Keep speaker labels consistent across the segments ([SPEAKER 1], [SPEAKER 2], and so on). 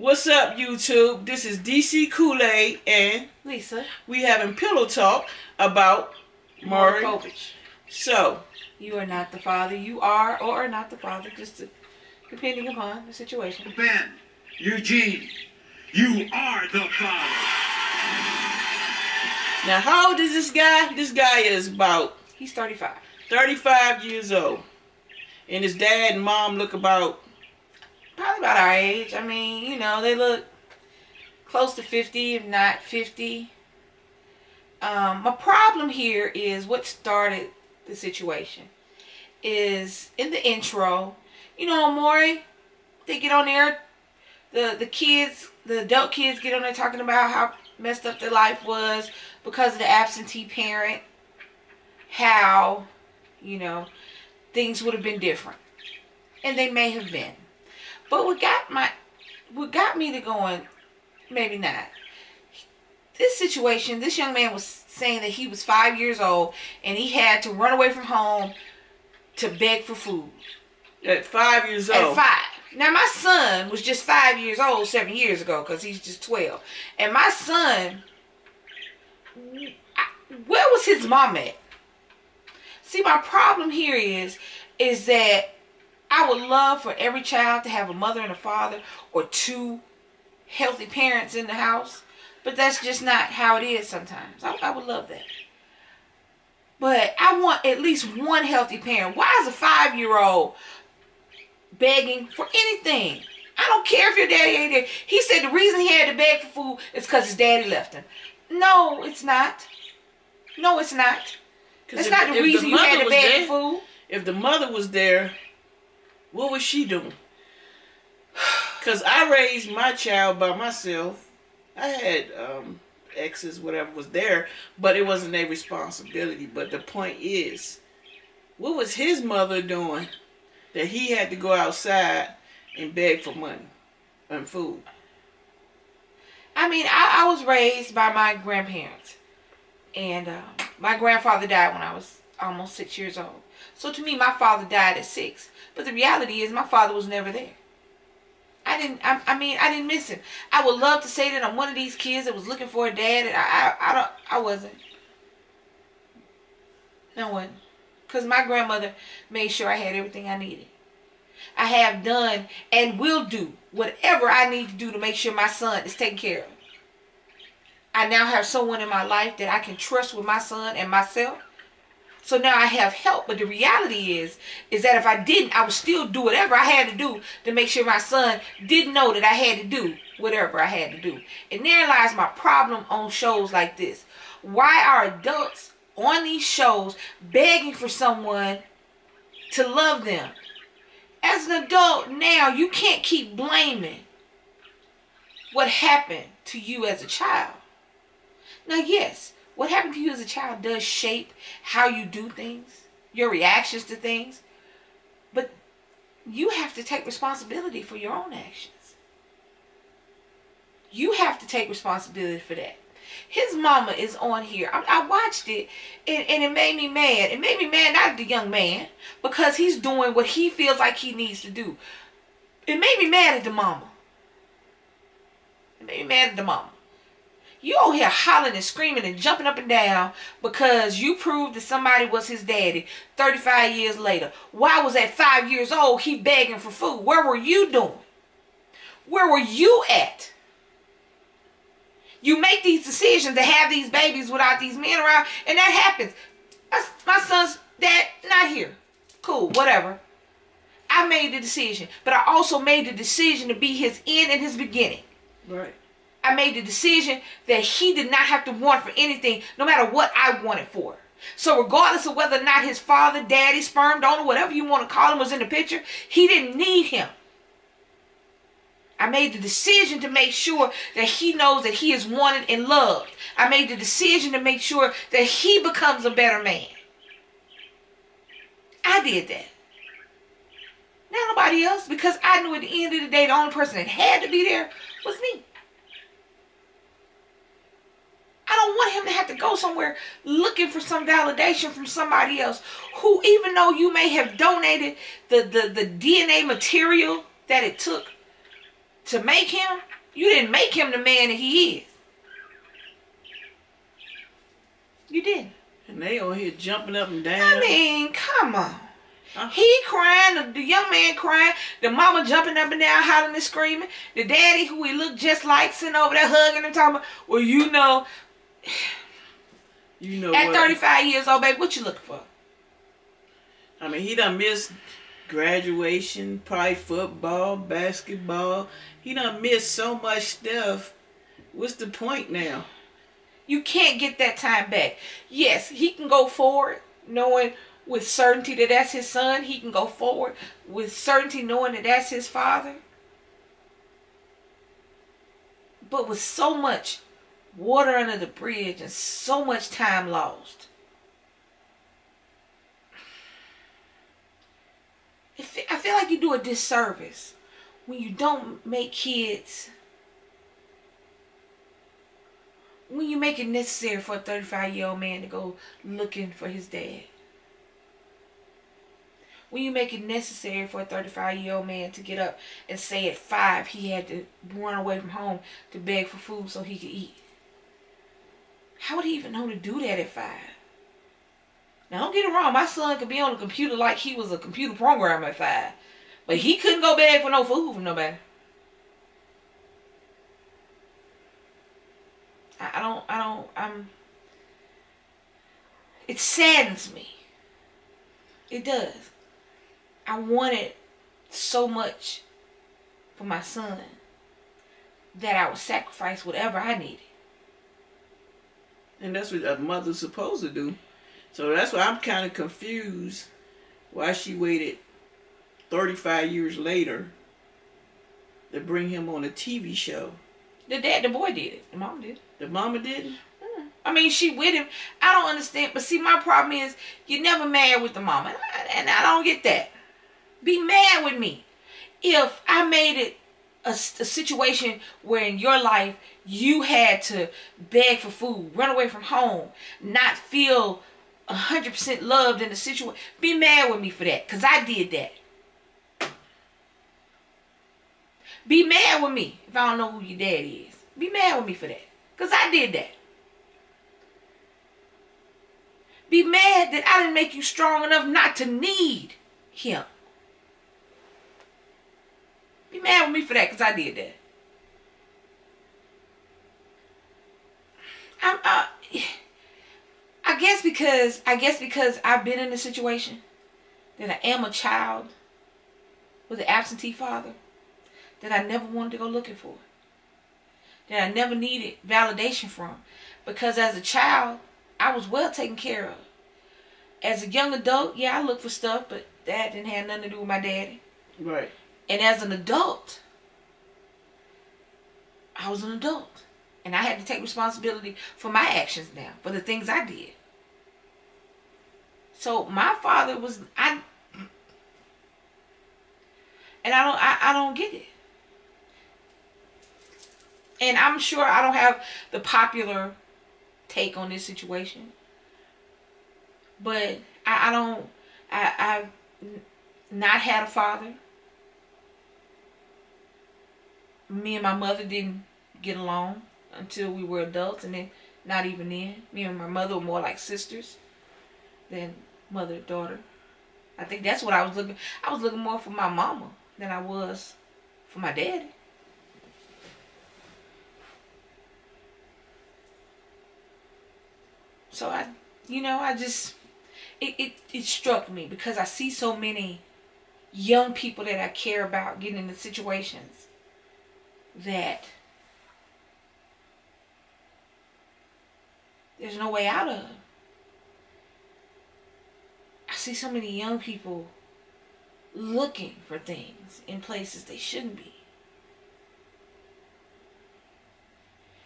[SPEAKER 1] What's up, YouTube? This is DC Kool-Aid and
[SPEAKER 2] Lisa.
[SPEAKER 1] We having pillow talk about Maury
[SPEAKER 2] Povich.
[SPEAKER 1] So,
[SPEAKER 2] you are not the father. You are or are not the father, just depending upon the situation.
[SPEAKER 3] Ben, Eugene, you are the father.
[SPEAKER 1] Now, how old is this guy? This guy is about...
[SPEAKER 2] He's 35.
[SPEAKER 1] 35 years old. And his dad and mom look about...
[SPEAKER 2] Probably about our age. I mean, you know, they look close to 50, if not 50. My problem here is what started the situation. Is in the intro, you know, Maury, they get on there, the kids, the adult kids get on there talking about how messed up their life was because of the absentee parent. How, you know, things would have been different. And they may have been. But what got me to going, maybe not. This situation, this young man was saying that he was 5 years old and he had to run away from home to beg for food.
[SPEAKER 1] At 5 years old?
[SPEAKER 2] At 5. Now, my son was just 5 years old 7 years ago because he's just 12. And my son, where was his mom at? See, my problem here is that I would love for every child to have a mother and a father or two healthy parents in the house. But that's just not how it is sometimes. I would love that. But I want at least one healthy parent. Why is a 5-year-old begging for anything? I don't care if your daddy ain't there. He said the reason he had to beg for food is because his daddy left him. No, it's not. No, it's not. That's not the reason you had to beg for food.
[SPEAKER 1] If the mother was there, what was she doing? Because I raised my child by myself. I had exes, whatever was there, but it wasn't their responsibility. But the point is, what was his mother doing that he had to go outside and beg for money and food?
[SPEAKER 2] I mean, I was raised by my grandparents. And my grandfather died when I was almost 6 years old. So to me, my father died at 6. But the reality is my father was never there. I didn't miss him. I would love to say that I'm one of these kids that was looking for a dad, and I wasn't. I wasn't. Because my grandmother made sure I had everything I needed. I have done and will do whatever I need to do to make sure my son is taken care of. I now have someone in my life that I can trust with my son and myself. So now I have help. But the reality is that if I didn't, I would still do whatever I had to do to make sure my son didn't know that I had to do whatever I had to do. And there lies my problem on shows like this. Why are adults on these shows begging for someone to love them? As an adult now, you can't keep blaming what happened to you as a child. Now, yes, what happened to you as a child does shape how you do things, your reactions to things. But you have to take responsibility for your own actions. You have to take responsibility for that. His mama is on here. I watched it and it made me mad. It made me mad, not at the young man, because he's doing what he feels like he needs to do. It made me mad at the mama. It made me mad at the mama. You over here hollering and screaming and jumping up and down because you proved that somebody was his daddy 35 years later. Why was at 5 years old he begging for food? Where were you doing? Where were you at? You make these decisions to have these babies without these men around, and that happens. My son's dad not here. Cool, whatever. I made the decision, but I also made the decision to be his end and his beginning.
[SPEAKER 1] Right.
[SPEAKER 2] I made the decision that he did not have to want for anything, no matter what I wanted for. So regardless of whether or not his father, daddy, sperm donor, whatever you want to call him, was in the picture, he didn't need him. I made the decision to make sure that he knows that he is wanted and loved. I made the decision to make sure that he becomes a better man. I did that. Not nobody else, because I knew at the end of the day, the only person that had to be there was me. I don't want him to have to go somewhere looking for some validation from somebody else who, even though you may have donated the DNA material that it took to make him, You didn't make him the man that he is. You didn't.
[SPEAKER 1] And they on here jumping up and down.
[SPEAKER 2] I mean, come on. He crying, the young man crying, the mama jumping up and down, hollering and screaming, the daddy who he looked just like sitting over there hugging him, talking about, well, you know at 35 years old, baby, what you looking for?
[SPEAKER 1] I mean, he done missed graduation, probably football, basketball. He done missed so much stuff. What's the point now?
[SPEAKER 2] You can't get that time back. Yes, he can go forward knowing with certainty that that's his son. He can go forward with certainty knowing that that's his father. But with so much water under the bridge and so much time lost, I feel like you do a disservice when you don't make kids, when you make it necessary for a 35-year-old man to go looking for his dad. When you make it necessary for a 35-year-old man to get up and say at 5 he had to run away from home to beg for food so he could eat. How would he even know to do that at 5? Now don't get it wrong, my son could be on the computer like he was a computer programmer at 5. But he couldn't go beg for no food from nobody. It saddens me. It does. I wanted so much for my son that I would sacrifice whatever I needed.
[SPEAKER 1] And that's what a mother's supposed to do. So that's why I'm kind of confused why she waited 35 years later to bring him on a TV show.
[SPEAKER 2] The boy did it. The mom did.
[SPEAKER 1] The mama didn't?
[SPEAKER 2] I mean, she with him. I don't understand. But see, my problem is you're never mad with the mama. And I don't get that. Be mad with me. If I made it a situation where in your life you had to beg for food, run away from home, not feel 100% loved in the situation, be mad with me for that. Because I did that. Be mad with me if I don't know who your dad is. Be mad with me for that. Because I did that. Be mad that I didn't make you strong enough not to need him. Be mad with me for that because I did that. I guess because I've been in a situation that I am a child with an absentee father that I never wanted to go looking for. That I never needed validation from. Because as a child, I was well taken care of. As a young adult, yeah, I looked for stuff, but that didn't have nothing to do with my daddy.
[SPEAKER 1] Right.
[SPEAKER 2] And as an adult, I was an adult. And I had to take responsibility for my actions now, for the things I did. So my father was, I don't get it. And I'm sure I don't have the popular take on this situation. But I've not had a father. Me and my mother didn't get along until we were adults, and then not even then. Me and my mother were more like sisters than mother and daughter. I think that's what I was looking. I was looking more for my mama than I was for my daddy. So it struck me because I see so many young people that I care about getting into situations that there's no way out of. I see so many young people looking for things in places they shouldn't be.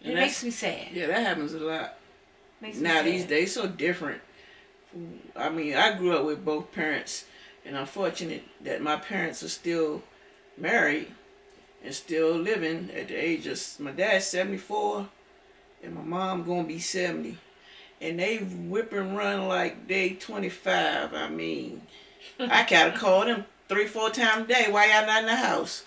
[SPEAKER 2] It makes me sad.
[SPEAKER 1] Yeah, that happens a lot.
[SPEAKER 2] Makes me
[SPEAKER 1] now
[SPEAKER 2] sad.
[SPEAKER 1] These days, so different. I mean, I grew up with both parents, and I'm fortunate that my parents are still married and still living at the age of, my dad's 74 and my mom gonna be 70, and they whip and run like they 25. I mean, I gotta call them 3-4 times a day. Why y'all not in the house?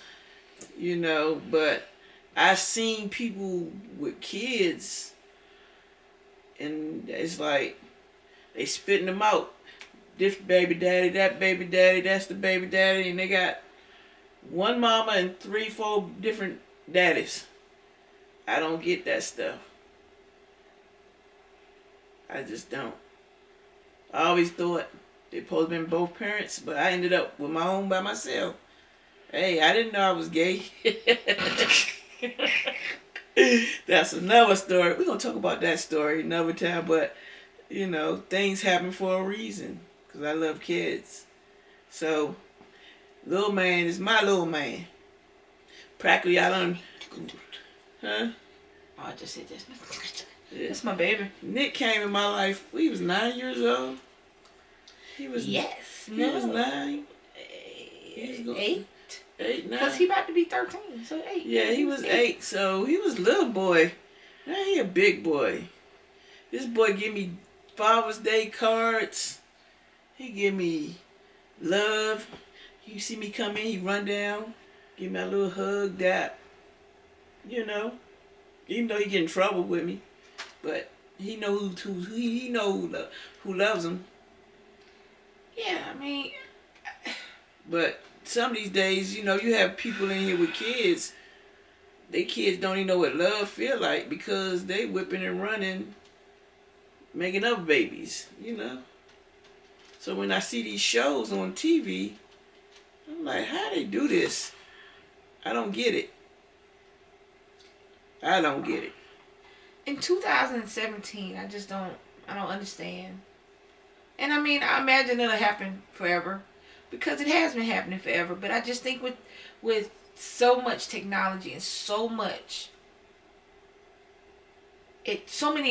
[SPEAKER 1] You know, but I've seen people with kids, and it's like they spitting them out. This baby daddy, that baby daddy, that's the baby daddy, and they got one mama and 3, 4 different daddies. I don't get that stuff. I just don't. I always thought they supposed to be both parents, but I ended up with my own by myself. Hey, I didn't know I was gay. That's another story. We're going to talk about that story another time, but, you know, things happen for a reason, because I love kids. So, little man is my little man. Practically, I done... Huh?
[SPEAKER 2] Oh, I just said this. That's my baby.
[SPEAKER 1] Nick came in my life. He was 9 years old. He was
[SPEAKER 2] yes.
[SPEAKER 1] He was 9.
[SPEAKER 2] He was 8.
[SPEAKER 1] 8, 9.
[SPEAKER 2] Because he about to be 13, so 8.
[SPEAKER 1] Yeah, he was 8. So he was a little boy. Now he a big boy. This boy give me Father's Day cards. He give me love. You see me come in, he run down, give me a little hug, dap. You know, even though he get in trouble with me, but he know he know who loves him.
[SPEAKER 2] Yeah, I mean,
[SPEAKER 1] but some of these days, you know, you have people in here with kids. They kids don't even know what love feel like because they whipping and running, making up babies. You know. So when I see these shows on TV, I'm like, how they do this? I don't get it. I don't get it.
[SPEAKER 2] In 2017, I don't understand. And I mean, I imagine it'll happen forever because it has been happening forever. But I just think with so much technology and so many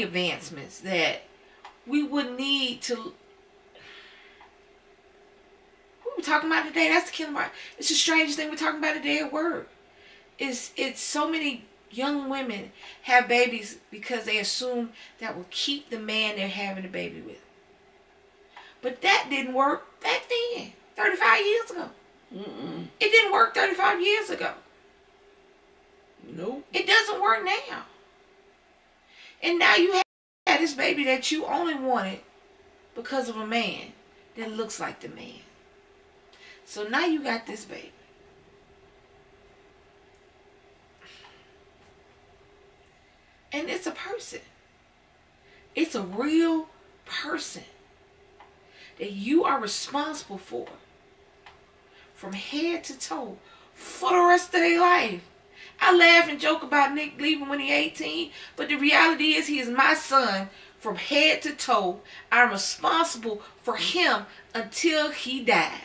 [SPEAKER 2] advancements that we would need to. We're talking about today. That's the killing part. It's the strangest thing we're talking about today at work. It's so many young women have babies because they assume that will keep the man they're having a baby with. But that didn't work back then, 35 years ago.
[SPEAKER 1] Mm-mm.
[SPEAKER 2] It didn't work 35 years ago.
[SPEAKER 1] Nope.
[SPEAKER 2] It doesn't work now. And now you have this baby that you only wanted because of a man that looks like the man. So now you got this baby. And it's a person. It's a real person that you are responsible for from head to toe for the rest of their life. I laugh and joke about Nick leaving when he's 18, but the reality is he is my son from head to toe. I'm responsible for him until he dies.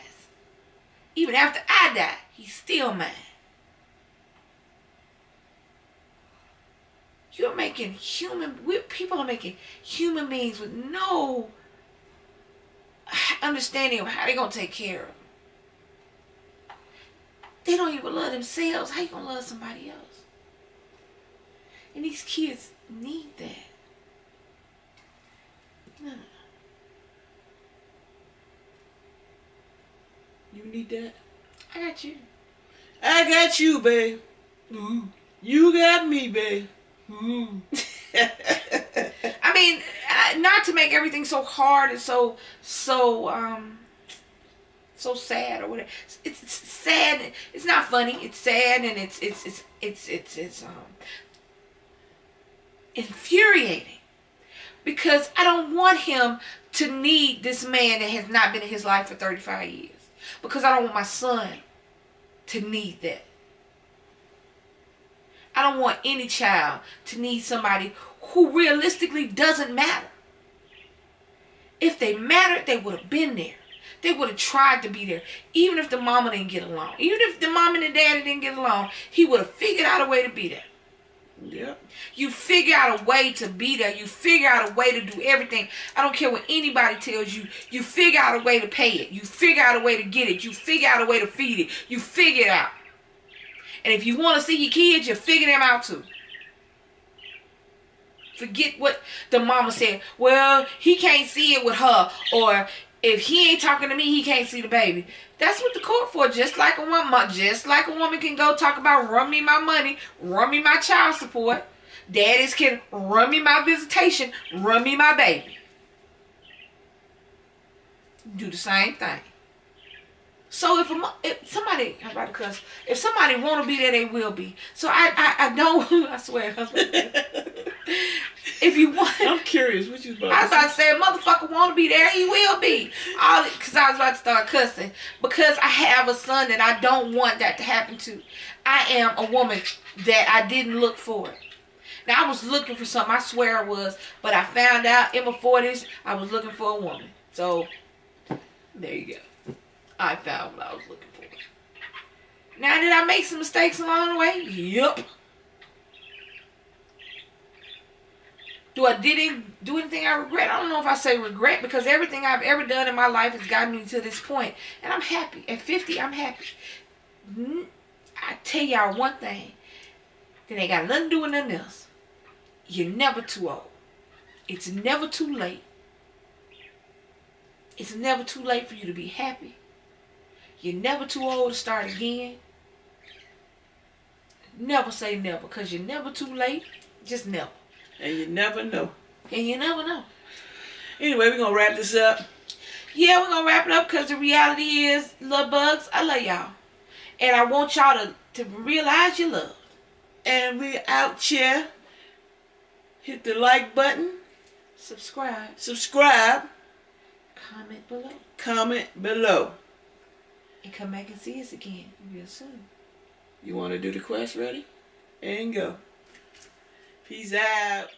[SPEAKER 2] Even after I die, he's still mine. You're making people are making human beings with no understanding of how they're going to take care of them. They don't even love themselves. How you going to love somebody else? And these kids need that. No.
[SPEAKER 1] You need that?
[SPEAKER 2] I got you.
[SPEAKER 1] I got you, babe. Ooh. You got me, babe. Ooh.
[SPEAKER 2] I mean, not to make everything so hard and so sad or whatever. It's sad. It's not funny. It's sad and it's infuriating because I don't want him to need this man that has not been in his life for 35 years because I don't want my son to need that. I don't want any child to need somebody who realistically doesn't matter. If they mattered, they would have been there. They would have tried to be there. Even if the mama didn't get along. Even if the mom and the daddy didn't get along, he would have figured out a way to be there.
[SPEAKER 1] Yeah.
[SPEAKER 2] You figure out a way to be there. You figure out a way to do everything. I don't care what anybody tells you. You figure out a way to pay it. You figure out a way to get it. You figure out a way to feed it. You figure it out. And if you want to see your kids, you figure them out too. Forget what the mama said. Well, he can't see it with her. Or If he ain't talking to me, he can't see the baby. That's what the court for. Just like a woman can go talk about run me my money, run me my child support. Daddies can run me my visitation, run me my baby. Do the same thing. So if somebody, I'm about to cuss. If somebody want to be there, they will be. So I don't. I swear. If you want,
[SPEAKER 1] I'm curious. What you about?
[SPEAKER 2] I was about to say, a motherfucker want to be there, he will be. All because I was about to start cussing because I have a son that I don't want that to happen to. I am a woman that I didn't look for. Now I was looking for something. I swear I was, but I found out in my 40s I was looking for a woman. So there you go. I found what I was looking for. Now, did I make some mistakes along the way? Yup. Do anything I regret? I don't know if I say regret because everything I've ever done in my life has gotten me to this point. And I'm happy. At 50, I'm happy. I tell y'all one thing. That ain't got nothing to do with nothing else. You're never too old. It's never too late. It's never too late for you to be happy. You're never too old to start again. Never say never, because you're never too late. Just never.
[SPEAKER 1] And you never know.
[SPEAKER 2] And you never know.
[SPEAKER 1] Anyway, we're going to wrap this up.
[SPEAKER 2] Yeah, we're going to wrap it up because the reality is, love bugs, I love y'all. And I want y'all to realize you love.
[SPEAKER 1] And we out here. Hit the like button.
[SPEAKER 2] Subscribe. Comment below.
[SPEAKER 1] Comment below.
[SPEAKER 2] And come back and see us again real soon.
[SPEAKER 1] You want to do the quest? Ready? And go. Peace out.